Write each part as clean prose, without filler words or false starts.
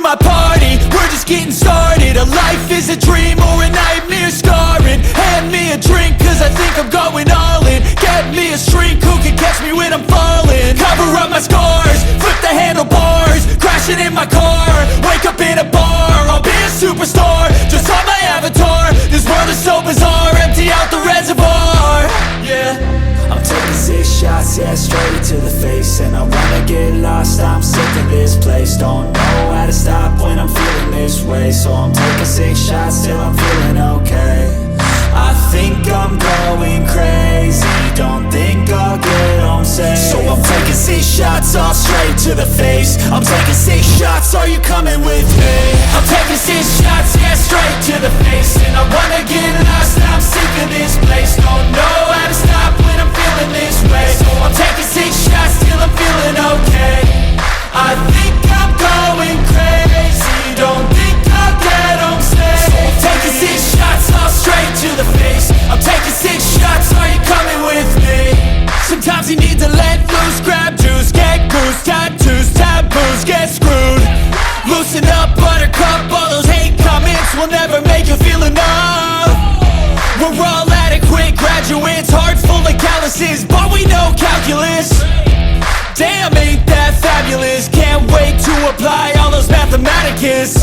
my party, we're just getting started. A life is a dream or a nightmare scarring. Hand me a drink cause I think I'm going all in. Get me a shrink who can catch me when I'm falling. Cover up my scars, flip the handlebars, crashing in my car, wake up in a bar. I'll be a superstar, just on my avatar. This world is so bizarre, empty out the reservoir. Yeah, I'm taking 6 shots, yeah, straight to the face. And I wanna get lost, I'm sick of this place. Don't know how to stop when I'm feeling this way. So I'm taking 6 shots till I'm feeling okay. I think I'm going crazy, don't think I'll get home safe. So I'm taking 6 shots, all straight to the face. I'm taking 6 shots, are you coming with me? I'm taking 6 shots, yeah, straight to the face. And I wanna get lost, I'm sick of this place. Don't know how to stop when I'm feeling this way. So I'm taking 6 shots till I'm feeling okay. I think I'm going crazy, don't think I'll get home safe. So I'm taking 6 shots, all straight to the face. I'm taking 6 shots, are you coming with me? Sometimes you need to let loose, grab juice, get goose, tattoos, taboos, get screwed. Loosen up, buttercup, all those hate comments will never make you feel enough. We're all adequate graduates, hearts full of calluses, but we know calculus. Damn, ain't that fabulous? Can't wait to apply all those mathematicus.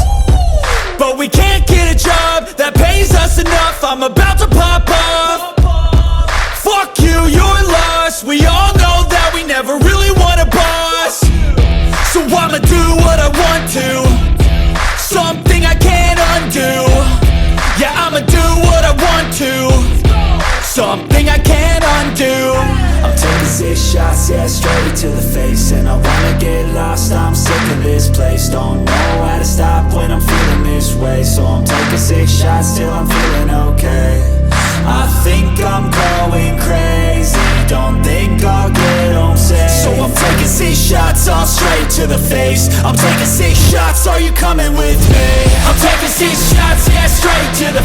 But we can't get a job that pays us enough. I'm about to pop off. Fuck you, you're lost. We all know that we never really want a boss. So I'ma do what I want to, something I can't undo. Yeah, I'ma do what I want to, something I can't undo. I'm taking 6 shots, yeah, straight to the face. And I wanna get lost, I'm sick of this place. Don't know how to stop when I'm feeling this way. So I'm taking 6 shots till I'm feeling okay. I think I'm going crazy, don't think I'll get home safe. So I'm taking 6 shots, all straight to the face. I'm taking 6 shots, are you coming with me? I'm taking 6 shots, yeah, straight to the